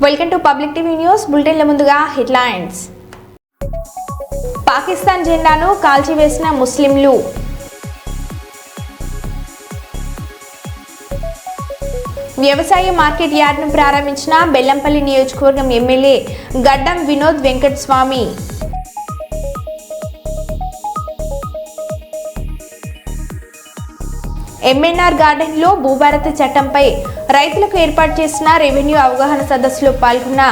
Welcome to public TV news బులెటిన్ల ముందుగా headlines. Pakistan జెండాను కాల్చివేసిన ముస్లింలు. వ్యవసాయ మార్కెట్ యార్డ్ను ప్రారంభించిన బెల్లంపల్లి నియోజకవర్గం ఎమ్మెల్యే గడ్డం వినోద్ వెంకటస్వామి. ఎంఎన్ఆర్ గార్డెన్లో భూభారతి చట్టంపై రైతులకు ఏర్పాటు చేసిన రెవెన్యూ అవగాహన సదస్సులో పాల్గొన్న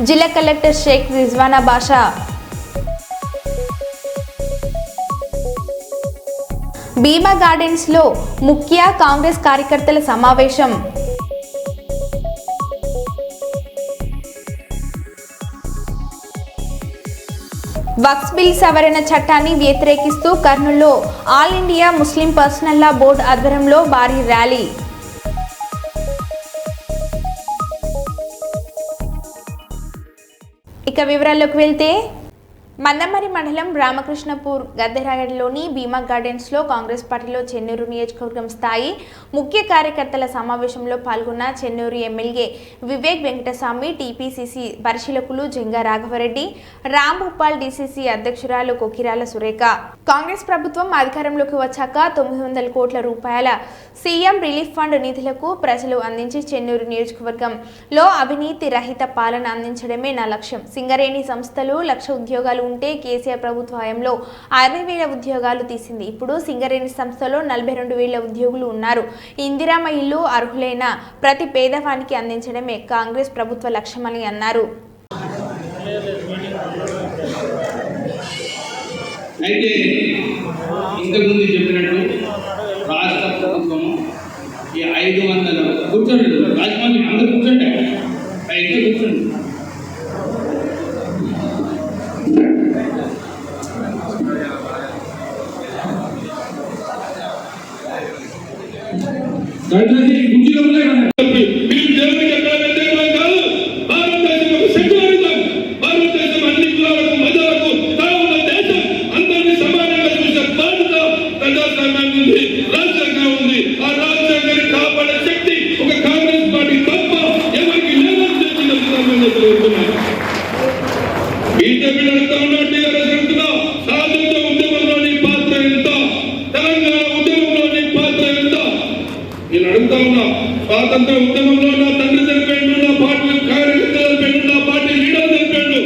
జిల్లా కలెక్టర్ షేక్ రిజ్వానా బాషా. భీమా గార్డెన్స్లో ముఖ్య కాంగ్రెస్ కార్యకర్తల సమావేశం. వక్ఫ్ బిల్ సవరణ చట్టాన్ని వ్యతిరేకిస్తూ కర్నూలులో ఆల్ ఇండియా ముస్లిం పర్సనల్ లా బోర్డు ఆధ్వర్యంలో భారీ ర్యాలీ. ఇక వివరాల్లోకి వెళ్తే, మందమరి మండలం రామకృష్ణపూర్ గద్దెరాగడిలోని భీమా గార్డెన్స్లో కాంగ్రెస్ పార్టీలో చెన్నూరు నియోజకవర్గం స్థాయి ముఖ్య కార్యకర్తల సమావేశంలో పాల్గొన్న చెన్నూరు ఎమ్మెల్యే వివేక్ వెంకటస్వామి, టీపీసీసీ పరిశీలకులు జంగా రాఘవరెడ్డి, రాంభూపాల్ డీసీసీ అధ్యక్షురాలు కొకిరాల సురేఖ. కాంగ్రెస్ ప్రభుత్వం అధికారంలోకి వచ్చాక 900 కోట్ల రూపాయల సీఎం రిలీఫ్ ఫండ్ నిధులకు ప్రజలు అందించి చెన్నూరు నియోజకవర్గంలో అవినీతి రహిత పాలన అందించడమే నా లక్ష్యం. సింగరేణి సంస్థలు 1,00,000 ఉద్యోగాలు ఉంటే కేసీఆర్ ప్రభుత్వ హయాంలో 60,000 ఉద్యోగాలు తీసింది. ఇప్పుడు సింగరేణి సంస్థలో 42,000 ఉద్యోగులు ఉన్నారు. ఇందిరమ్మ ఇల్లు అర్హులైన ప్రతి పేదవానికి అందించడమే కాంగ్రెస్ ప్రభుత్వ లక్ష్యమని అన్నారు. అయితే ఇంతకుముందు చెప్పినట్టు రాష్ట్ర ప్రభుత్వము ఈ 500 కూర్చోండి, రాజమండ్రి అందరూ కూర్చోండి, అయితే కూర్చోండి. దయచేసి కుర్చీలో ఉన్నాయి స్వాతంత్ర ఉద్యమంలో నా తండ్రి చనిపోయిండు, నా పార్టీ కార్యకర్తలు చనిపోయిండు, నా పార్టీ లీడర్ చనిపోయిండు.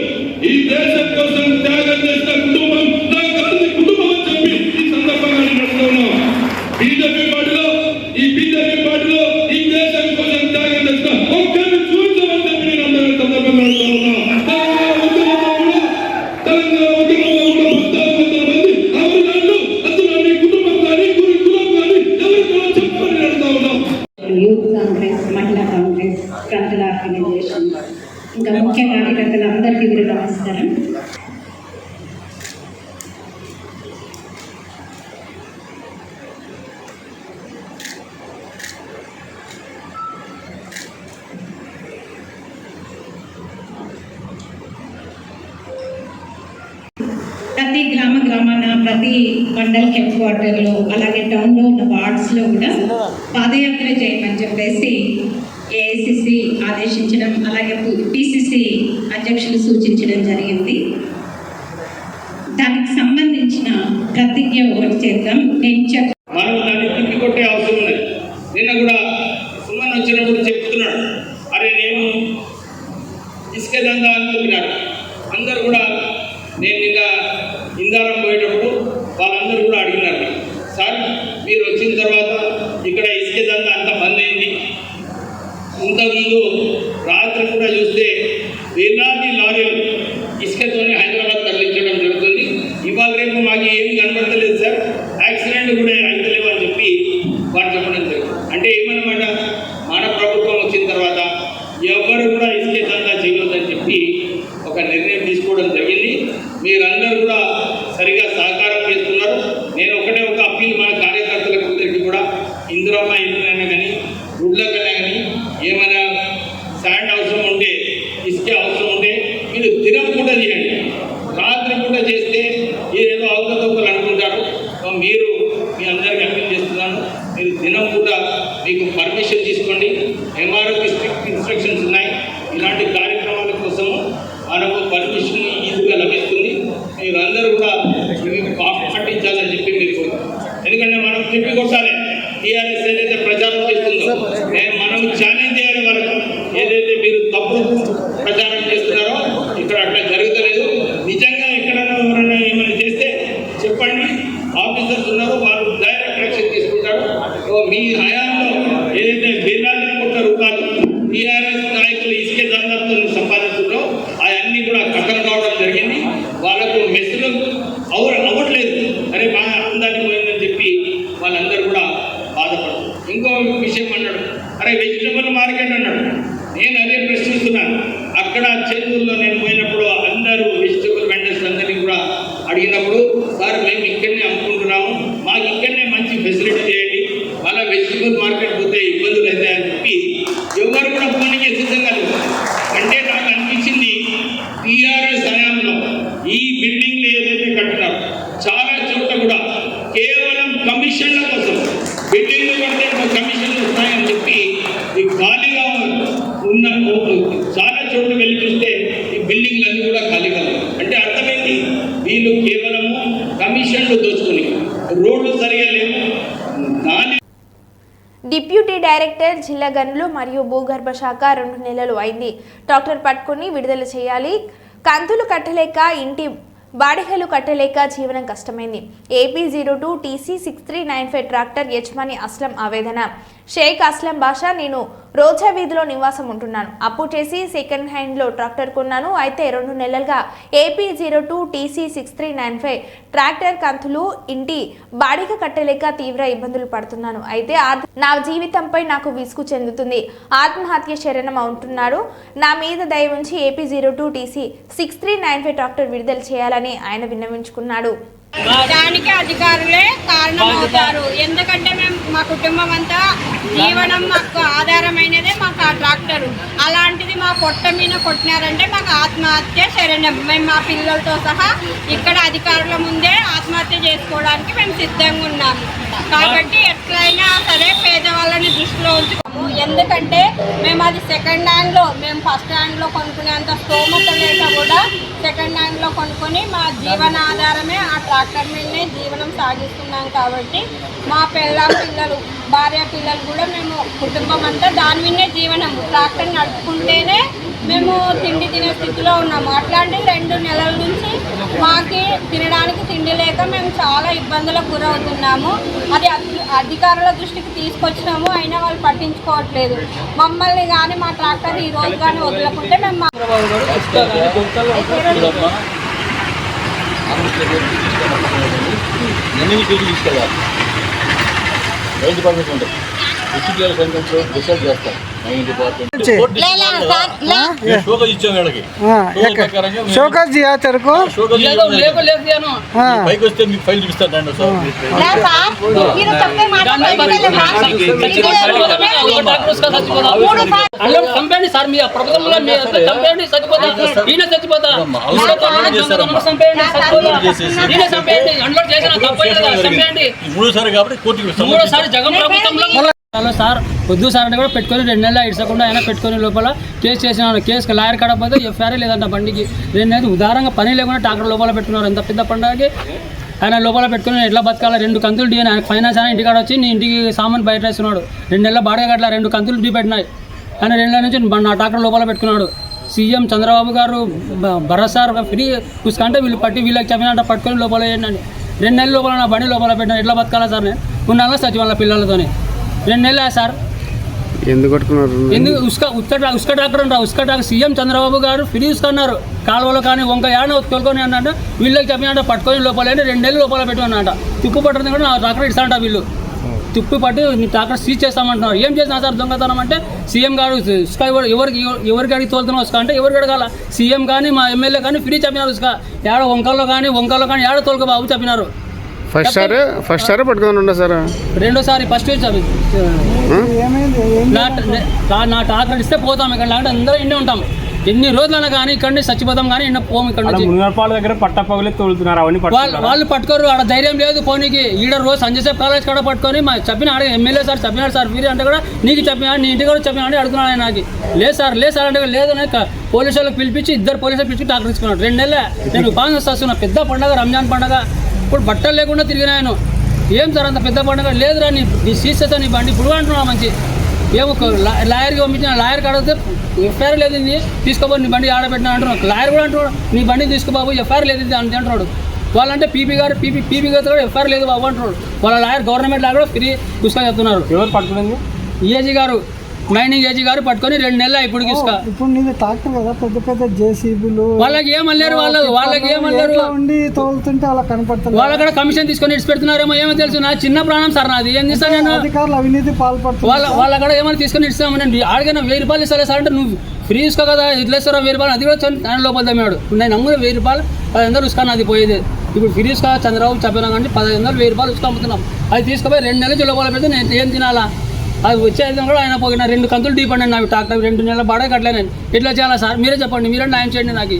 ఈ దేశం కోసం త్యాగం చేసిన కుటుంబం నా గాంధీ కుటుంబం అని చెప్పి ఈ సందర్భంగా నడుస్తున్నా. బీజేపీ పార్టీలో ఈ దేశం కోసం త్యాగం చేసిన ఒక్కరిని చూపించమని చెప్పి నేను అందరి సందర్భంగా నడుస్తున్నా. తెలంగాణ ఉద్యమంలో కూడా 14,000 మంది అమరులు అందులో కుటుంబం కానీ కులం కానీ ఎవరు కూడా చెప్పని నడుస్తా ఉన్నాం. యూత్ కాంగ్రెస్, మహిళా కాంగ్రెస్, ప్రాంతీయ ఆర్గనైజేషన్, ఇంకా ముఖ్య కార్యకర్తలందరికీ కూడా నమస్కారం. ప్రతి గ్రామాన ప్రతి మండల్ హెడ్ క్వార్టర్లో అలాగే టౌన్లో ఉన్న వార్డ్స్లో కూడా పాదయాత్ర చేయమని చెప్పేసి ఏఐసిసి ఆదేశించడం, అలాగే పిసిసి అధ్యక్షులు సూచించడం జరిగింది. దానికి సంబంధించిన ప్రతిజ్ఞ ఒకటి చేద్దాం. మనం దాన్ని తిప్పికొట్టే అవసరం ఉన్నది. నిన్న కూడా సుమన్ వచ్చినప్పుడు చెప్తున్నాడు, అరే నేను ఇసుక దందా అని చెప్పినాడు. అందరు కూడా నేను నిన్న ఇందారం పోయేటప్పుడు వాళ్ళందరూ కూడా అడిగినారు, సార్ మీరు వచ్చిన తర్వాత ఇక్కడ ఇసుక దందా అంత బంద్ అయింది. ఇంతకుముందు రాత్రి కూడా చూస్తే వేలాది లారీలు ఇసుకతోనే హైదరాబాద్ తరలించడం జరుగుతుంది. ఇవాళ రేపు మాకు ఏమి కనబడతలేదు సార్, యాక్సిడెంట్ కూడా అయితలేవు అని చెప్పి వారు చెప్పడం జరిగింది. అంటే ఏమన్నమాట, మన ప్రభుత్వం వచ్చిన తర్వాత ఎవరు కూడా ఇసుక దందా చేయవద్దని చెప్పి ఒక నిర్ణయం తీసుకోవడం జరిగింది. మీరందరూ కూడా సరిగా సహకారం చేస్తున్నారు. నేను ఒక అప్పీల్ మన కార్యకర్తలకు అందరికీ కూడా, ఇందిరమ్మ ఇల్లులైనా కానీ గుడ్లకైనా కానీ ఏమైనా శాండ్ అవసరం ఉంటే, ఇసుక అవసరం ఉంటే మీరు దినం కూడా చేయండి. రాత్రి కూడా చేస్తే ఏదో అవకతవకలు అనుకుంటారు. మీరు మీ అందరికీ అప్పీల్ చేస్తున్నాను, మీరు దినం కూడా మీకు పర్మిషన్ తీసుకోండి. ఎంఆర్ఓకి స్ట్రిక్ట్ ఇన్స్ట్రక్షన్స్ ఉన్నాయి. ఇలాంటి కార్యక్రమం కోసము మనకు పర్మిషన్ ఈజీగా లభిస్తుంది. మీరు అందరూ కూడా పాటించాలని చెప్పి మీకు, ఎందుకంటే మనం తిప్పి కొట్టాలి. టీఆర్ఎస్ ఏదైతే ప్రచారం చేస్తుందో మనం ఛాలెంజ్ చేయాలి వాళ్ళకు. ఏదైతే మీరు తప్పుడు ప్రచారం చేస్తున్నారో ఇక్కడ అట్లా జరుగుతలేదు. నిజంగా ఎక్కడైనా ఎవరైనా ఏమైనా చేస్తే చెప్పండి, ఆఫీసర్స్ ఉన్నారు, వాళ్ళు డైరెక్ట్ యాక్షన్ తీసుకుంటారు. మీ హయాంలో ఏదైతే వేలాది కోట్ల రూపాయలు టీఆర్ఎస్ నాయకులు ఇసుకే దందాలతో సంపాదిస్తున్నారో అవన్నీ కూడా కథం కావడం జరిగింది. వాళ్ళకు మెస్సులు అవ్వట్లేదు. అరే బాగా అందాన్ని పోయిందని చెప్పి వాళ్ళందరూ కూడా బాధపడతారు. ఇంకో విషయం అన్నాడు, అరే వెజిటబుల్ మార్కెట్ అన్నాడు. నేను అదే ప్రశ్నిస్తున్నాను. అక్కడ చెరువుల్లో నేను పోయినప్పుడు అందరూ వెజిటబుల్ వెండర్స్ అందరినీ కూడా అడిగినప్పుడు, సార్ మేము ఇక్కడనే అమ్ముకుంటున్నాము, మాకు ఇక్కడనే మంచి ఫెసిలిటీ చేయండి, మళ్ళీ వెజిటబుల్ మార్కెట్ పోతే ఇబ్బందులు అవుతాయని చెప్పి ఎవరు కూడా పోనీకి సిద్ధంగా లేదు. అంటే నాకు అనిపించింది టీఆర్ఎస్ హయాంలో ఈ బిల్డింగ్లు ఏదైతే కట్టినారో చాలా చోట్ల కూడా కేవలం కమిషన్ల కోసం బిల్డింగ్లు కడితే కమిషన్లు వస్తాయని చెప్పి ఈ ఖాళీగా ఉన్న చాలా చోట్ల వెళ్ళి చూస్తే ఈ బిల్డింగ్లన్నీ కూడా ఖాళీగా ఉన్నాయి. అంటే అర్థమైంది, వీళ్ళు కేవలము కమిషన్లు దోచుకుని రోడ్లు సరిగా లేవు. డిప్యూటీ డైరెక్టర్ జిల్లా గనులు మరియు భూగర్భ శాఖ 2 నెలలు అయింది. డాక్టర్ పట్టుకుని విడుదల చేయాలి. కంతులు కట్టలేక, ఇంటి బాడిగలు కట్టలేక జీవనం కష్టమైంది. AP 02 TC 6395 ట్రాక్టర్ యజమాని అస్లం ఆవేదన. షేక్ అస్లం బాషా, నేను రోజా వీధిలో నివాసం ఉంటున్నాను. అప్పు చేసి సెకండ్ హ్యాండ్లో ట్రాక్టర్ కొన్నాను. అయితే 2 నెలలుగా AP 02 TC 6395 ట్రాక్టర్ కంతులు, ఇంటి బాడిగ కట్టలేక తీవ్ర ఇబ్బందులు పడుతున్నాను. అయితే నా జీవితంపై నాకు విసుగు చెందుతుంది. ఆత్మహత్య శరణం ఉంటున్నాడు. నా మీద దయ ఉంచి AP 02 TC 6395 ట్రాక్టర్ విడుదల చేయాలని ఆయన విన్నవించుకున్నాడు. దానికి అధికారులే కారణమవుతారు. ఎందుకంటే మా కుటుంబం అంతా జీవనం మాకు ఆధారమైనదే మాకు ఆ ట్రాక్టరు. అలాంటిది మా పొట్ట మీద కొట్టినారంటే మాకు ఆత్మహత్య శరణం. మేము మా పిల్లలతో సహా ఇక్కడ అధికారుల ముందే ఆత్మహత్య చేసుకోవడానికి మేము సిద్ధంగా ఉన్నాము. కాబట్టి ఎట్లయినా సరే పేదవాళ్ళని దృష్టిలో ఉంచుకోము. ఎందుకంటే మేము అది సెకండ్ హ్యాండ్లో, మేము ఫస్ట్ హ్యాండ్లో కొనుక్కునేంత స్తోమత లేక కూడా సెకండ్ హ్యాండ్లో కొనుక్కొని మా జీవనాధారమే ఆ ట్రాక్టర్ మీదనే జీవనం సాగిస్తున్నాం. కాబట్టి మా పిల్లలు, భార్య పిల్లలు కూడా మేము కుటుంబం అంతా దాని మీదనే జీవనం. ట్రాక్టర్ నడుపుకుంటేనే మేము తిండి తినే స్థితిలో ఉన్నాము. అట్లాంటివి 2 నెలల నుంచి మాకి తినడానికి తిండి లేక మేము చాలా ఇబ్బందులకు గురవుతున్నాము. అది అధికారుల దృష్టికి తీసుకొచ్చినాము, అయినా వాళ్ళు పట్టించుకోవట్లేదు. మమ్మల్ని కానీ మా ట్రాక్టర్ ఈ రోజు కానీ వదలకుంటే మేము డిసైడ్ చేస్తాం. शोकस दिया तेरे को పైకి వస్తే మీకు ఫైల్ చూపిస్తాను. చంపండి సార్, మీ ప్రభుత్వంలో చంపండి, చచ్చిపోతా మూడోసారి కాబట్టి కోర్టుకి మూడోసారి జగన్ ప్రభుత్వంలో సార్ వద్దు సార్ అంటే కూడా పెట్టుకొని 2 నెలలు ఇడ్చకుండా అయినా పెట్టుకొని లోపల కేసు చేసినాను. కేసుకి లాయర్ కాడపోతే FIR లేదంట. బండికి 2 నెలలు ఉదారంగా పని లేకుండా ట్రాక్టర్ లోపల పెట్టుకున్నారు. ఎంత పెద్ద పండుగకి ఆయన లోపల పెట్టుకుని ఎట్లా బతకాలి? 2 కంతులు డ్యూ. ఆయన ఫైనాన్స్ ఆయన ఇంటికాడ వచ్చి నీ ఇంటికి సామాన్ బయట వేస్తున్నాడు. 2 నెలల బాడగా కట్ల 2 కంతులు డ్యూ పెట్టినాయి. ఆయన 2 నెలల నుంచి నా ట్రాక్టర్ లోపల పెట్టుకున్నాడు. సీఎం చంద్రబాబు గారు భరత్ సార్ ఫ్రీ చూసుకుంటే వీళ్ళు పట్టి వీళ్ళకి చెప్పినట్టు పట్టుకొని లోపల వేయండి. 2 నెలల లోపల నా బండి లోపల పెట్టినా ఎట్లా బతకాలా సార్? నేను ఉన్నాను సచివాలయ పిల్లలతోనే 2 నెలలే సార్. ఎందుకు కట్టుకున్నారు? ఎందుకు ఉస్క ట్రాక్టర్ అంటారు. ఉస్క ట్రాక్టర్ సీఎం చంద్రబాబు గారు ఫ్రీ ఉసుకన్నారు. కాలువలో కానీ వంక యాడ తోలుకొని అన్నట్టు వీళ్ళకి చెప్పినట్టు పట్టుకొని లోపల 2 నెలలు లోపల పెట్టుకున్నట. తుప్పు పట్టుతుంది కూడా నా ట్రాక్టర్ ఇస్తాంట. వీళ్ళు తుప్పు పట్టి ట్రాక్టర్ సీజ్ చేస్తామంటున్నారు. ఏం చేసినా సార్ దొంగతనం అంటే సీఎం గారు ఉస్క ఎవరికి అడిగి తోలుతున్నా ఉస్క అంటే ఎవరికి అడగాల? సీఎం కానీ మా ఎమ్మెల్యే కానీ ఫ్రీ చెప్పినారు. ఉస్క ఏడ వంకల్లో కానీ ఏడ తోలుక బాబు చెప్పినారు. ఫస్ట్ సార్ పట్టుకొని ఉండ సార్. రెండోసారి ఫస్ట్ నా ట్రాక్టర్ ఇస్తే పోతాం. ఇక్కడ లేకపోతే అందరూ ఇండే ఉంటాం. ఎన్ని రోజులైనా కానీ ఇక్కడ నుంచి చచ్చిపోతాం కానీ ఎన్న పోము ఇక్కడ నుంచి. మునగపాల దగ్గర పట్టపగలే తోలుతున్నారు అవన్నీ వాళ్ళు పట్టుకోరు, ఆడ ధైర్యం లేదు పోనీకి. ఈడ రోజు సంజయ్ సేపు కాలేజ్ కాడ పట్టుకొని చెప్పిన ఆడ ఎమ్మెల్యే సార్ చెప్పినాడు సార్ వీరి అంటే కూడా నీకు చెప్పినా నీ ఇంటికి కూడా చెప్పినా అని అడుగుతున్నాడు. నాకు లేదు సార్ అంటే లేదు పోలీసు వాళ్ళకి పిలిపించి 2 పోలీసులు పిలిచి డాక్టర్ ఇచ్చుకున్నాడు. 2 నెలలే నేను బాగా వస్తున్నా. పెద్ద పండగ రంజాన్ పండగ, ఇప్పుడు బట్టలు లేకుండా తిరిగినాను. ఏం సార్ అంత పెద్ద పండుగ లేదురా, నీ సీజ్ చేస్తా నీ బండి ఇప్పుడు అంటున్నా. మంచి ఏమో లాయర్కి పంపించిన లాయర్కి అడిగితే ఎఫ్ఐఆర్ లేదు తీసుకోబోదు నీ బండి ఆడబెట్టినా అంటున్నాడు. లాయర్ కూడా అంటున్నాడు నీ బండి తీసుకోబాబు ఎఫ్ఐఆర్ లేదు అని అంటున్నాడు. వాళ్ళంటే పీపీ గారితో కూడా ఎఫ్ఐఆర్ లేదు బాబు అంటున్నాడు. వాళ్ళ లాయర్ గవర్నమెంట్ లాగా కూడా ఫ్రీ చూసుకొని చెప్తున్నారు. ఎవరు పట్టుకునేది? ఏజీ గారు, మైనింగ్ ఏజీ గారు పట్టుకొని 2 నెలలు ఇప్పుడు ఇసుక. ఇప్పుడు నీది ట్రాక్టర్ కదా, పెద్ద జేసీబీలు వాళ్ళకి ఏమన్నారు, వాళ్ళకి ఏమన్నారు ఉండి తోలుతుంటే అలా కనపడుతుంది. వాళ్ళ కూడా కమిషన్ తీసుకొని ఇచ్చి పెడుతున్నారేమో ఏమో తెలుసు. నా చిన్న ప్రాణం సార్ నాది, ఏం చేస్తాను నేను. అధికారులు అవినీతి పాల్పడుతున్నారు. వాళ్ళ కూడా ఏమైనా తీసుకొని ఇస్తాము. నేను అడిగిన 1000 రూపాయలు ఇస్తా సార్ అంటే నువ్వు ఫ్రీ ఇసుకో కదా ఇట్లా ఇస్తారా 1000 రూపాయలు, అది కూడా ఆయన లోపల తమ్మాడు. నేను అమ్మున 1000 రూపాయలు 1500 ఇసుకొని అది పోయేది. ఇప్పుడు ఫ్రీ ఇసుక చంద్రబాబు చెప్పినా కానీ 1500 1000 రూపాయలు ఇసుక అమ్ముతున్నాం. అది తీసుకుపోయి 2 నెలలు లోపల పెడితే నేను ఏం తినాలా? అది వచ్చేది కూడా ఆయన పోయిన 2 కంతులు డీప్ అండి నాకు ట్రాక్టర్ 2 నెలల బాగా కట్టలే. నేను ఎట్లా చేయాలా సార్ మీరే చెప్పండి, మీరే న్యాయం చేయండి. నాకు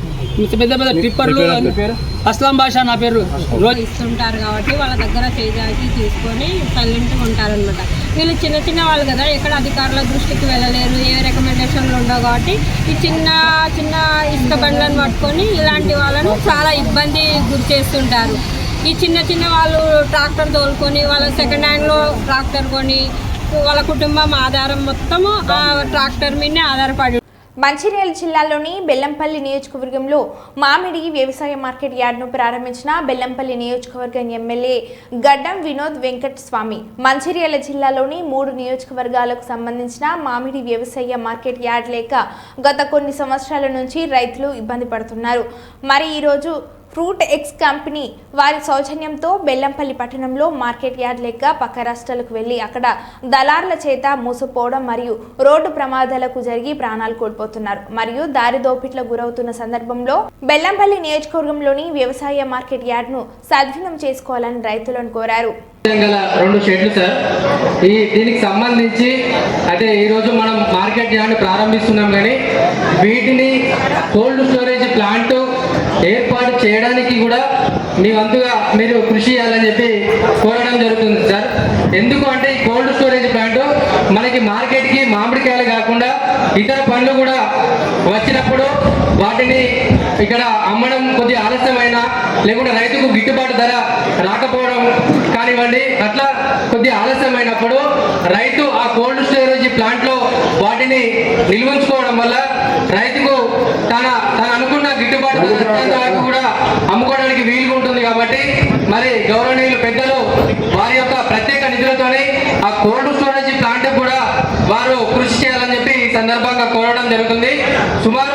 పెద్ద టిప్పర్లు అస్లాం బాషా నా పేరు. రోజు ఇస్తుంటారు కాబట్టి వాళ్ళ దగ్గర చేజాకి తీసుకొని సైలెంట్గా ఉంటారనమాట. వీళ్ళు చిన్న వాళ్ళు కదా, ఎక్కడ అధికారుల దృష్టికి వెళ్ళలేరు, ఏ రికమెండేషన్లు ఉండవు కాబట్టి ఈ చిన్న ఇసుక బండ్లను పట్టుకొని ఇలాంటి వాళ్ళను చాలా ఇబ్బంది గురి చేస్తుంటారు. ఈ చిన్న వాళ్ళు ట్రాక్టర్ తోలుకొని వాళ్ళ సెకండ్ హ్యాండ్లో ట్రాక్టర్ కొని వాళ్ళ కుటుంబం ఆధారం మొత్తము ఆ ట్రాక్టర్ మీదనే ఆధారపడి. మంచిర్యాల జిల్లాలోని బెల్లంపల్లి నియోజకవర్గంలో మామిడి వ్యవసాయ మార్కెట్ యార్డ్ను ప్రారంభించిన బెల్లంపల్లి నియోజకవర్గం ఎమ్మెల్యే గడ్డం వినోద్ వెంకట స్వామి. మంచిర్యాల జిల్లాలోని 3 నియోజకవర్గాలకు సంబంధించిన మామిడి వ్యవసాయ మార్కెట్ యార్డ్ లేక గత కొన్ని సంవత్సరాల నుంచి రైతులు ఇబ్బంది పడుతున్నారు. మరి ఈరోజు ఫ్రూట్ ఎక్స్ కంపెనీ వారి సౌజన్యంతో బెల్లంపల్లి పట్టణంలో మార్కెట్ యార్డ్ లేక పక్క రాష్ట్రాలకు వెళ్లి అక్కడ దళారుల చేత మోసపోవడం మరియు రోడ్డు ప్రమాదాలకు జరిగి ప్రాణాలు కోల్పోతున్నారు మరియు దారి దోపిట్లకు గురవుతున్న సందర్భంలో బెల్లంపల్లి నియోజకవర్గంలోని వ్యవసాయ మార్కెట్ యార్డ్ ను సద్వినియోగం చేసుకోవాలని రైతులను కోరారు. 2 షెడ్లు సార్. దీనికి సంబంధించి అయితే ఈరోజు మనం మార్కెట్ యార్డ్ ప్రారంభిస్తున్నాం, కానీ వీటిని కోల్డ్ స్టోరేజ్ ప్లాంట్ ఏర్పాటు చేయడానికి కూడా మీ వంతుగా మీరు కృషి చేయాలని చెప్పి కోరడం జరుగుతుంది సార్. ఎందుకు అంటే ఈ కోల్డ్ స్టోరేజ్ ప్లాంట్ మనకి మార్కెట్కి మామిడికాయలు కాకుండా ఇతర పండ్లు కూడా వచ్చినప్పుడు వాటిని ఇక్కడ అమ్మడం కొద్దిగా ఆలస్యమైనా లేకుంటే రైతుకు గిట్టుబాటు ధర రాకపోవడం కానివ్వండి, అట్లా కొద్దిగా ఆలస్యమైనప్పుడు రైతు ఆ కోల్డ్ స్టోరేజ్ ప్లాంట్లో వాటిని నిల్వించుకోవడం వల్ల రైతుకు తన అనుకున్న గిట్టుబాటు వరకు కూడా అమ్ముకోవడానికి వీలుగా ఉంటుంది. కాబట్టి మరి గౌరవనీయులు పెద్దలు వారి యొక్క ప్రత్యేక నిధులతోనే ఆ కోల్డ్ స్టోరేజ్ ప్లాంట్ కూడా వారు కృషి చేయాలని చెప్పి ఈ సందర్భంగా కోరడం జరుగుతుంది. సుమారు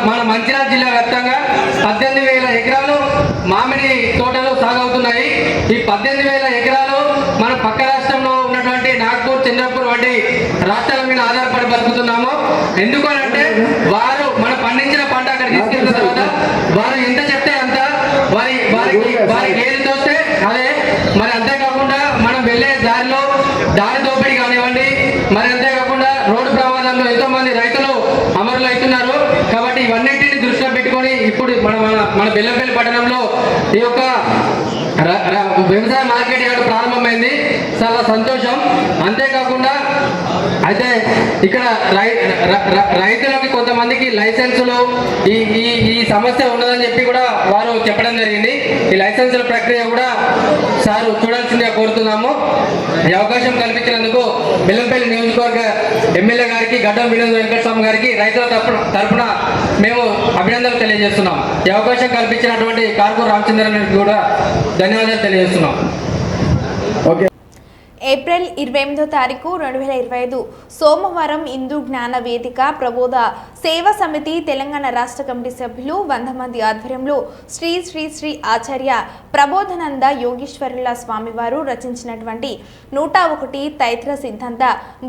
మన మంచిర్యాల జిల్లా వ్యాప్తంగా 18,000 ఎకరాలు మామిడి తోటలు సాగవుతున్నాయి. ఈ 18,000 ఎకరాలు మన పక్క రాష్ట్రంలో ఉన్నటువంటి నాగ్పూర్, చంద్రపూర్ వంటి రాష్ట్రాల మీద ఆధారపడి బతుకుతున్నాము. ఎందుకనంటే వారు మన పండించిన పంట అక్కడ తీసుకెళ్ళిన తర్వాత వారు ఎంత చెప్తే అంత వారికి ఏది తోస్తే అదే. మరి అంతేకాకుండా మనం వెళ్ళే దారి దోపిడీ కానివ్వండి, మరి అంతేకాకుండా రోడ్డు ప్రమాదంలో ఎంతో మంది రైతులు అమరులు అవుతున్నారు. కాబట్టి ఇవన్నింటినీ దృష్టిలో పెట్టుకొని ఇప్పుడు మన బెల్లంపల్లి పట్టణంలో ఈ యొక్క వ్యవసాయ మార్కెట్ యార్డ్ ప్రారంభమైంది. చాలా సంతోషం. అంతేకాకుండా అయితే ఇక్కడ రైతులకి కొంతమందికి లైసెన్సులు ఈ సమస్య ఉన్నదని చెప్పి కూడా వారు చెప్పడం జరిగింది. ఈ లైసెన్సుల ప్రక్రియ కూడా సార్ చూడాల్సిందిగా కోరుతున్నాము. ఈ అవకాశం కల్పించినందుకు బెల్లంపల్లి నియోజకవర్గ ఎమ్మెల్యే గారికి గడ్డం వినోద్ వెంకటస్వామి గారికి రైతుల తరఫున మేము అభినందనలు తెలియజేస్తున్నాం. ఈ అవకాశం కల్పించినటువంటి కార్పూర్ రామచంద్రరావుకి కూడా ధన్యవాదాలు తెలియజేస్తున్నాం. ఓకే. ఏప్రిల్ 28వ తారీఖు 2025 సోమవారం హిందూ జ్ఞాన వేదిక ప్రబోధ సేవా సమితి తెలంగాణ రాష్ట్ర కమిటీ సభ్యులు 100 మంది ఆధ్వర్యంలో శ్రీ శ్రీ శ్రీ ఆచార్య ప్రబోధనంద యోగేశ్వరుల స్వామివారు రచించినటువంటి 101 తైత్ర సిద్ధాంత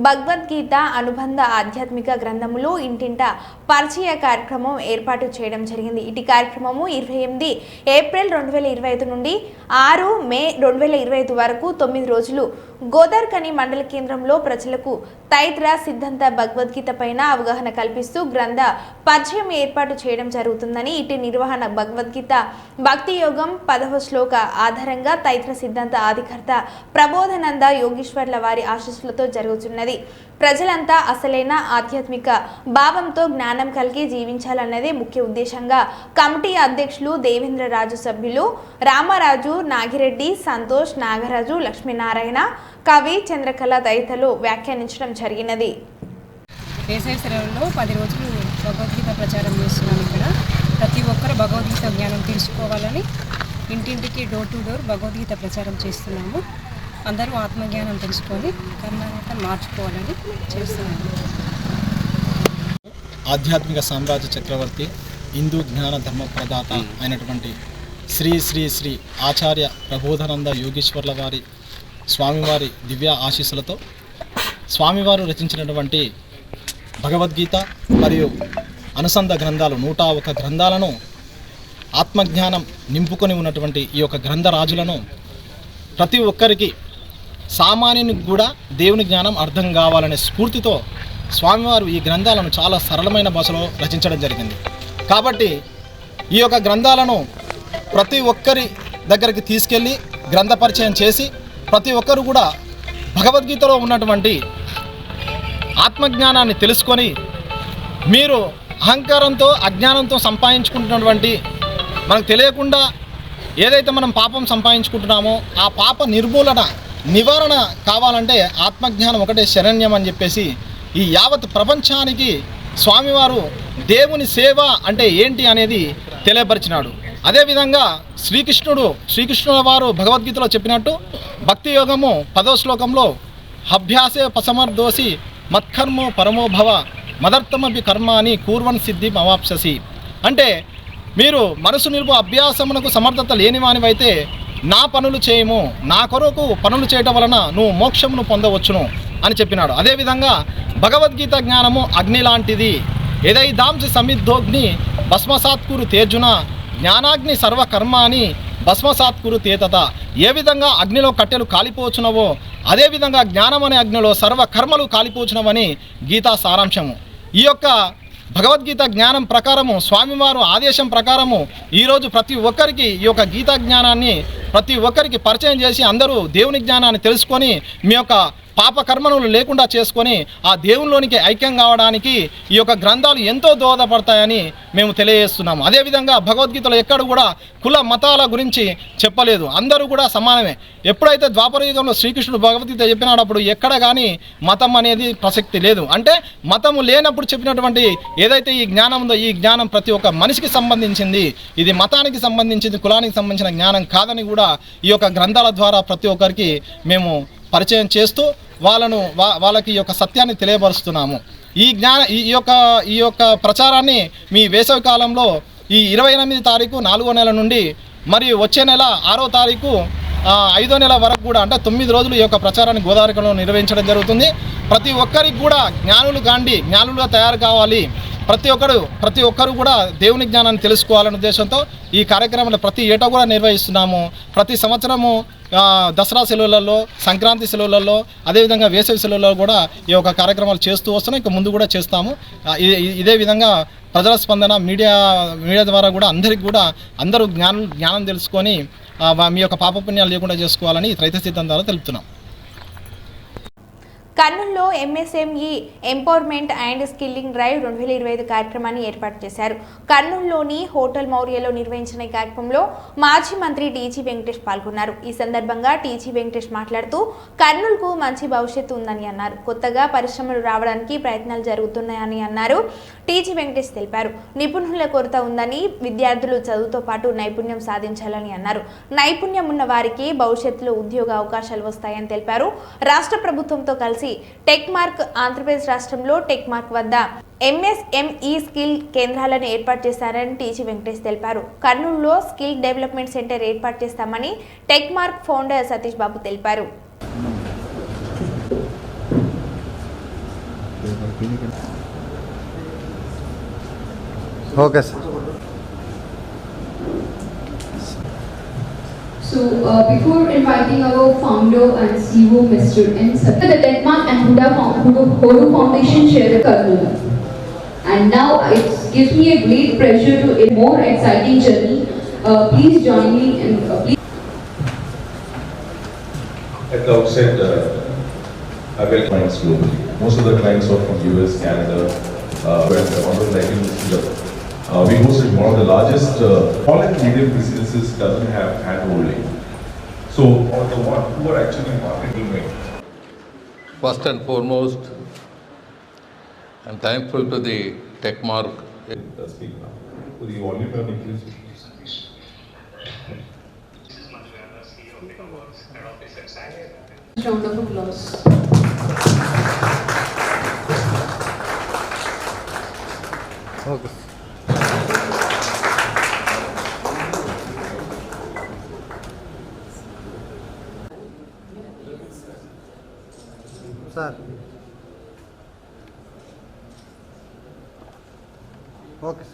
భగవద్గీత అనుబంధ ఆధ్యాత్మిక గ్రంథములు ఇంటింట పరిచయ కార్యక్రమం ఏర్పాటు చేయడం జరిగింది. ఇటు కార్యక్రమము 28 ఏప్రిల్ 2025 నుండి 6 మే 2025 వరకు 9 రోజులు గోదార్కని మండల కేంద్రంలో ప్రజలకు తైత్ర సిద్ధాంత భగవద్గీత పైన అవగాహన కల్పిస్తూ గ్రంథ పరిచయం ఏర్పాటు చేయడం జరుగుతుందని, ఇటు నిర్వహణ భగవద్గీత భక్తి యోగం 10వ శ్లోక ఆధారంగా తైత్ర సిద్ధాంత ఆదికర్త ప్రబోధానంద యోగీశ్వర్ల వారి ఆశీస్సులతో జరుగుతున్నది. ప్రజలంతా అసలైన ఆధ్యాత్మిక భావంతో జ్ఞానం కలిగి జీవించాలన్నదే ముఖ్య ఉద్దేశంగా కమిటీ అధ్యక్షులు దేవేంద్రరాజు, సభ్యులు రామరాజు, నాగిరెడ్డి, సంతోష్, నాగరాజు, లక్ష్మీనారాయణ, కవి, చంద్రకళ తదితరులు వ్యాఖ్యానించడం జరిగినది. వేసవి సెలవుల్లో 10 రోజులు భగవద్గీత ప్రచారం చేస్తున్నాం. ఇక్కడ ప్రతి ఒక్కరు భగవద్గీత జ్ఞానం తెలుసుకోవాలని ఇంటింటికి డోర్ టు డోర్ భగవద్గీత ప్రచారం చేస్తున్నాము. అందరూ ఆత్మజ్ఞానం తెలుసుకొని కర్మని మార్చుకోవాలని చేస్తున్నాము. ఆధ్యాత్మిక సామ్రాజ్య చక్రవర్తి, హిందూ జ్ఞాన ధర్మ ప్రదాత అయినటువంటి శ్రీ శ్రీ శ్రీ ఆచార్య ప్రబోధానంద యోగీశ్వర్ల వారి స్వామివారి దివ్య ఆశీస్సులతో స్వామివారు రచించినటువంటి భగవద్గీత మరియు అనుసంధ గ్రంథాలు 101 గ్రంథాలను ఆత్మజ్ఞానం నింపుకొని ఉన్నటువంటి ఈ యొక్క గ్రంథరాజులను ప్రతి ఒక్కరికి సామాన్యునికి కూడా దేవుని జ్ఞానం అర్థం కావాలనే స్ఫూర్తితో స్వామివారు ఈ గ్రంథాలను చాలా సరళమైన భాషలో రచించడం జరిగింది. కాబట్టి ఈ యొక్క గ్రంథాలను ప్రతి ఒక్కరి దగ్గరికి తీసుకెళ్ళి గ్రంథ పరిచయం చేసి ప్రతి ఒక్కరు కూడా భగవద్గీతలో ఉన్నటువంటి ఆత్మజ్ఞానాన్ని తెలుసుకొని మీరు అహంకారంతో అజ్ఞానంతో సంపాదించుకుంటున్నటువంటి మనకు తెలియకుండా ఏదైతే మనం పాపం సంపాదించుకుంటున్నామో ఆ పాప నివారణ కావాలంటే ఆత్మజ్ఞానం ఒకటే శరణ్యం అని చెప్పేసి ఈ యావత్ ప్రపంచానికి స్వామివారు దేవుని సేవ అంటే ఏంటి అనేది తెలియపరిచినాడు. అదేవిధంగా శ్రీకృష్ణుల వారు భగవద్గీతలో చెప్పినట్టు భక్తి యోగము 10వ శ్లోకంలో అభ్యాసే పసమర్దోసి మత్కర్మో పరమోభవ మదర్థమపి కర్మాని కూర్వన్ సిద్ధి అవాప్ససి. అంటే మీరు మనసు నిలుపు అభ్యాసమునకు సమర్థత లేనివానివైతే నా పనులు చేయము, నా కొరకు పనులు చేయటం వలన నువ్వు మోక్షమును పొందవచ్చును అని చెప్పినాడు. అదేవిధంగా భగవద్గీత జ్ఞానము అగ్ని లాంటిది. ఏదైదాంసి సమిద్ధోగ్ని భస్మసాత్కురు తేజున జ్ఞానాగ్ని సర్వకర్మాని భస్మసాత్కురు తేతత. ఏ విధంగా అగ్నిలో కట్టెలు కాలిపోచునవో అదేవిధంగా జ్ఞానం అనే అగ్నిలో సర్వకర్మలు కాలిపోచునవని గీతా సారాంశము. ఈ యొక్క భగవద్గీత జ్ఞానం ప్రకారము స్వామివారు ఆదేశం ప్రకారము ఈరోజు ప్రతి ఒక్కరికి ఈ యొక్క గీతా జ్ఞానాన్ని ప్రతి ఒక్కరికి పరిచయం చేసి అందరూ దేవుని జ్ఞానాన్ని తెలుసుకొని మీ యొక్క పాప కర్మను లేకుండా చేసుకొని ఆ దేవునిలోనికి ఐక్యం కావడానికి ఈ యొక్క గ్రంథాలు ఎంతో దోహదపడతాయని మేము తెలియజేస్తున్నాము. అదేవిధంగా భగవద్గీతలో ఎక్కడ కూడా కుల మతాల గురించి చెప్పలేదు, అందరూ కూడా సమానమే. ఎప్పుడైతే ద్వాపర యుగంలో శ్రీకృష్ణుడు భగవద్గీత చెప్పినాడు అప్పుడు ఎక్కడ కానీ మతం అనేది ప్రసక్తి లేదు. అంటే మతము లేనప్పుడు చెప్పినటువంటి ఏదైతే ఈ జ్ఞానం ఉందో ఈ జ్ఞానం ప్రతి ఒక్క మనిషికి సంబంధించింది, ఇది మతానికి సంబంధించింది, కులానికి సంబంధించిన జ్ఞానం కాదని కూడా ఈ యొక్క గ్రంథాల ద్వారా ప్రతి ఒక్కరికి మేము పరిచయం చేస్తూ వాళ్ళకి ఈ యొక్క సత్యాన్ని తెలియపరుస్తున్నాము. ఈ యొక్క ప్రచారాన్ని మీ వేసవి కాలంలో ఈ 28 తారీఖు 4వ నెల నుండి మరియు వచ్చే నెల 6వ తారీఖు 5వ నెల వరకు కూడా అంటే 9 రోజులు ఈ యొక్క ప్రచారాన్ని గోదావరిలో నిర్వహించడం జరుగుతుంది. ప్రతి ఒక్కరికి కూడా జ్ఞానులుగా తయారు కావాలి, ప్రతి ఒక్కరు కూడా దేవుని జ్ఞానాన్ని తెలుసుకోవాలనే ఉద్దేశంతో ఈ కార్యక్రమాన్ని ప్రతి ఏటా కూడా నిర్వహిస్తున్నాము. ప్రతి సంవత్సరము దసరా సెలవులలో, సంక్రాంతి సెలవులలో, అదేవిధంగా వేసవి సెలవులలో కూడా ఈ యొక్క కార్యక్రమాలు చేస్తూ వస్తున్నాం. ఇక ముందు కూడా చేస్తాము. ఇదే విధంగా ప్రజల స్పందన మీడియా ద్వారా కూడా అందరూ జ్ఞానం తెలుసుకొని మీ యొక్క పాపపుణ్యాలు లేకుండా చేసుకోవాలని రైతు సిద్ధాంతాలు తెలుపుతున్నాం. కర్నూలులో MSME empowerment and skilling drive 2025 కార్యక్రమాన్ని ఏర్పాటు చేశారు. కర్నూలులోని హోటల్ మౌర్యలో నిర్వహించిన ఈ కార్యక్రమంలో మాజీ మంత్రి టీజీ వెంకటేష్ పాల్గొన్నారు. ఈ సందర్భంగా టీజీ వెంకటేష్ మాట్లాడుతూ కర్నూలుకు మంచి భవిష్యత్తు ఉందని అన్నారు. కొత్తగా పరిశ్రమలు రావడానికి ప్రయత్నాలు జరుగుతున్నాయని అన్నారు. టీజీ వెంకటేష్ తెలిపారు. నిపుణుల కొరత ఉందని, విద్యార్థులు చదువుతో పాటు నైపుణ్యం సాధించాలని అన్నారు. నైపుణ్యం ఉన్న వారికి భవిష్యత్తులో ఉద్యోగ అవకాశాలు వస్తాయని తెలిపారు. రాష్ట్ర ప్రభుత్వంతో కలిసి టెక్ మార్క్ ఆంధ్రప్రదేశ్ రాష్ట్రంలో టెక్ మార్క్ వద్ద ఎంఎస్ఎంఈ స్కిల్ కేంద్రాలను ఏర్పాటు చేశారని టీజీ వెంకటేష్ తెలిపారు. కర్నూలులో స్కిల్ డెవలప్మెంట్ సెంటర్ ఏర్పాటు చేస్తామని tech mark founder Satish Babu తెలిపారు. Okay sir. So, before inviting our founder and CEO, Mr. N. Satya, the Denmark and Huda Foundation share a Karnal. and now it gives me a great pleasure to a more exciting journey. Please join me in please. At the outset, I welcome clients globally. Most of the clients are from US, Canada, where the honorable we hosted one of the largest small and medium businesses doesn't have hand-holding. So, on the one who are actually marketing it. First and foremost, I'm thankful to the TechMark. Speak now. Could you only please? Round of applause. Okay sir okay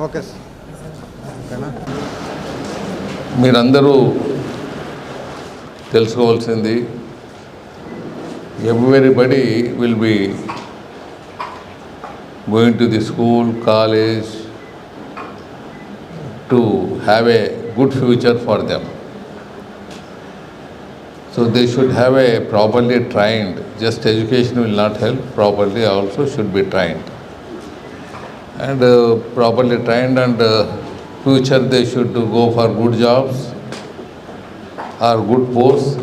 okay sir ఓకేనా మీరందరూ తెలుసుకోవాల్సింది everybody will be going to the school, college to have a good future for them. So they should have a properly trained, just education will not help, properly also should be trained. And properly trained and future they should go for good jobs or good posts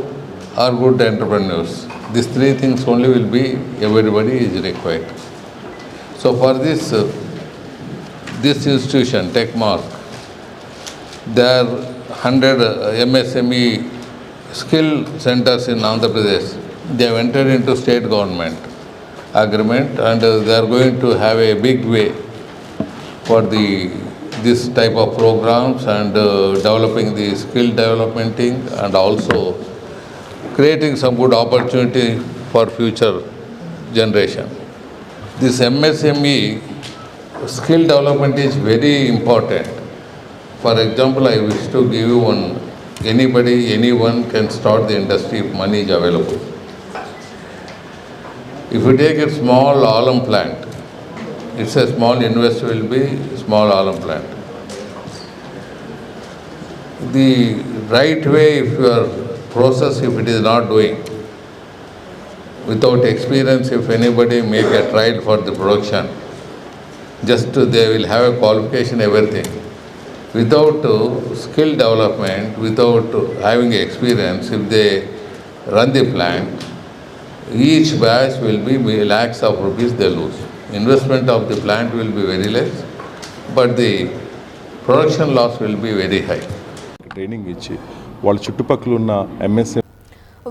or good entrepreneurs. These three things only will be, everybody is required. So for this institution, TechMark, there are 100 MSME skill centers in Andhra Pradesh. They have entered into state government agreement and they are going to have a big way for this type of programs and developing the skill development thing and also creating some good opportunity for future generation. This MSME skill development is very important. For example, I wish to give you one. Anyone can start the industry if money is available. If you take a small alum plant, it's a small investor will be small alum plant. The right way, if your process, if it is not doing, without experience, if anybody make a trial for the production, just they will have a qualification, everything. Without skill development, without having experience, if they run the plant, each batch will be lakhs of rupees they lose. Investment of the plant will be very less, but the production loss will be very high. Training ఇచ్చి వాళ్ళ చుట్టుపక్కల ఉన్న MSME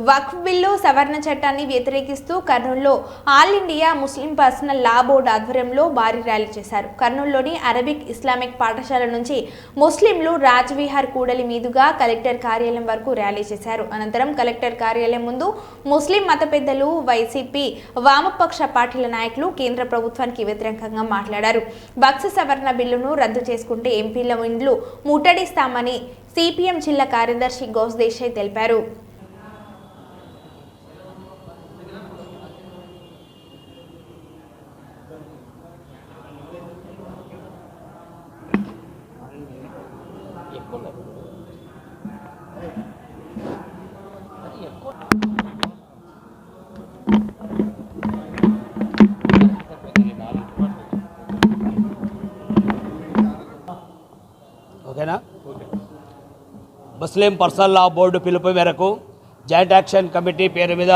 వక్ఫ్ bill సవరణ చట్టాన్ని వ్యతిరేకిస్తూ కర్నూలులో all India Muslim personal లా board ఆధ్వర్యంలో భారీ ర్యాలీ చేశారు. కర్నూలులోని అరబిక్ ఇస్లామిక్ పాఠశాల నుంచి ముస్లింలు రాజ్విహార్ కూడలి మీదుగా కలెక్టర్ కార్యాలయం వరకు ర్యాలీ చేశారు. అనంతరం కలెక్టర్ కార్యాలయం ముందు ముస్లిం మత పెద్దలు, వైసీపీ, వామపక్ష పార్టీల నాయకులు కేంద్ర ప్రభుత్వానికి వ్యతిరేకంగా మాట్లాడారు. వక్ఫ్ సవరణ బిల్లును రద్దు చేసుకుంటే ఎంపీల ఇండ్లు ముట్టడిస్తామని సిపిఎం జిల్లా కార్యదర్శి గౌస్ దేశాయ్ తెలిపారు. ఓకేనా? ముస్లిం పర్సనల్ లా బోర్డు పిలుపు మేరకు జాయింట్ యాక్షన్ కమిటీ పేరు మీద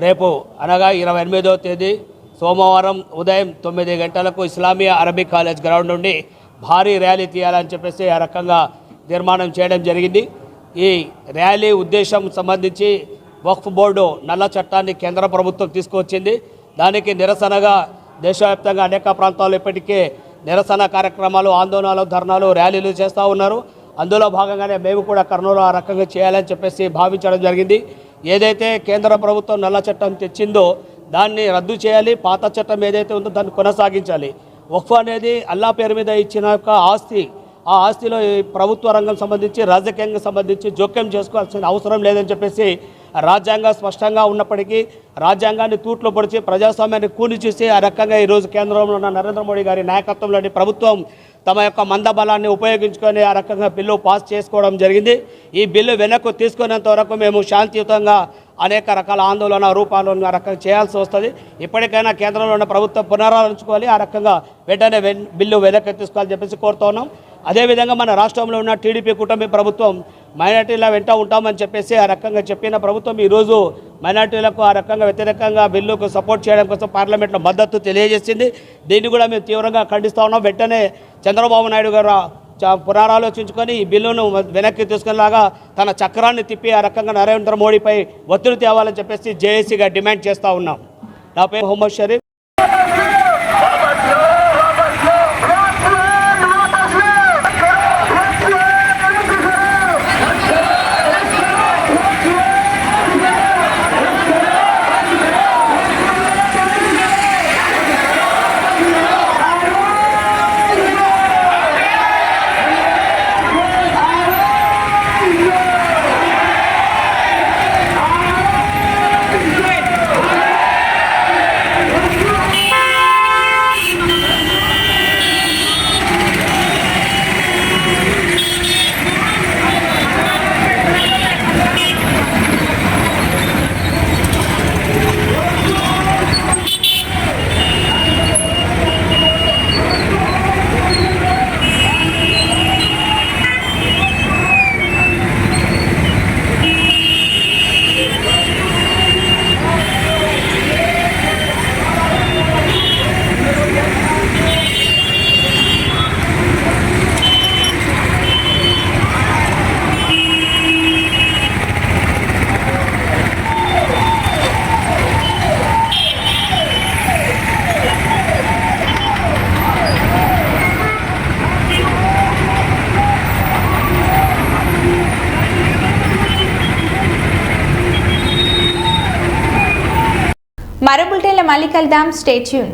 రేపు అనగా 28వ తేదీ సోమవారం ఉదయం 9 గంటలకు ఇస్లామియా అరబిక్ కాలేజ్ గ్రౌండ్ నుండి భారీ ర్యాలీ తీయాలని చెప్పేసి ఆ రకంగా తీర్మానం చేయడం జరిగింది. ఈ ర్యాలీ ఉద్దేశం సంబంధించి వక్ఫ్ బోర్డు నల్ల చట్టాన్ని కేంద్ర ప్రభుత్వం తీసుకువచ్చింది. దానికి నిరసనగా దేశవ్యాప్తంగా అనేక ప్రాంతాల్లో ఇప్పటికే నిరసన కార్యక్రమాలు, ఆందోళనలు, ధర్నాలు, ర్యాలీలు చేస్తూ ఉన్నారు. అందులో భాగంగానే మేము కూడా కర్నూలు ఆ రకంగా చేయాలని చెప్పేసి భావించడం జరిగింది. ఏదైతే కేంద్ర ప్రభుత్వం నల్ల చట్టం తెచ్చిందో దాన్ని రద్దు చేయాలి, పాత చట్టం ఏదైతే ఉందో దాన్ని కొనసాగించాలి. వక్ఫ్ అనేది అల్లా పేరు మీద ఇచ్చిన యొక్క ఆస్తి, ఆ ఆస్తిలో ప్రభుత్వ రంగం సంబంధించి రాజకీయంగా సంబంధించి జోక్యం చేసుకోవాల్సిన అవసరం లేదని చెప్పేసి రాజ్యాంగం స్పష్టంగా ఉన్నప్పటికీ రాజ్యాంగాన్ని తూట్లో పొడిచి ప్రజాస్వామ్యాన్ని కూని చూసి ఆ రకంగా ఈరోజు కేంద్రంలో ఉన్న నరేంద్ర మోడీ గారి నాయకత్వంలోని ప్రభుత్వం తమ యొక్క మందబలాన్ని ఉపయోగించుకొని ఆ రకంగా బిల్లు పాస్ చేసుకోవడం జరిగింది. ఈ బిల్లు వెనక్కు తీసుకునేంత వరకు మేము శాంతియుతంగా అనేక రకాల ఆందోళన రూపాలను ఆ రకంగా చేయాల్సి వస్తుంది. ఇప్పటికైనా కేంద్రంలో ఉన్న ప్రభుత్వం పునరాలోచించుకోవాలి, ఆ రకంగా వెంటనే బిల్లు వెనక్కి తీసుకోవాలని చెప్పేసి కోరుతా ఉన్నాం. అదేవిధంగా మన రాష్ట్రంలో ఉన్న టీడీపీ కూటమి ప్రభుత్వం మైనార్టీల వెంట ఉంటామని చెప్పేసి ఆ రకంగా చెప్పిన ప్రభుత్వం ఈరోజు మైనార్టీలకు ఆ రకంగా వ్యతిరేకంగా బిల్లుకు సపోర్ట్ చేయడం కోసం పార్లమెంట్లో మద్దతు తెలియజేసింది. దీన్ని కూడా మేము తీవ్రంగా ఖండిస్తూ ఉన్నాం. వెంటనే చంద్రబాబు నాయుడు గారు పునరాలోచించుకొని ఈ బిల్లును వెనక్కి తీసుకునేలాగా తన చక్రాన్ని తిప్పి ఆ రకంగా నరేంద్ర మోడీపై ఒత్తిడి తేవాలని చెప్పేసి జేఏసీగా డిమాండ్ చేస్తూ ఉన్నాం. నా పేరు మొహమ్మద్ షరీఫ్. మరో బులెటిన్లో మళ్ళీ కలుద్దాం. Stay tune.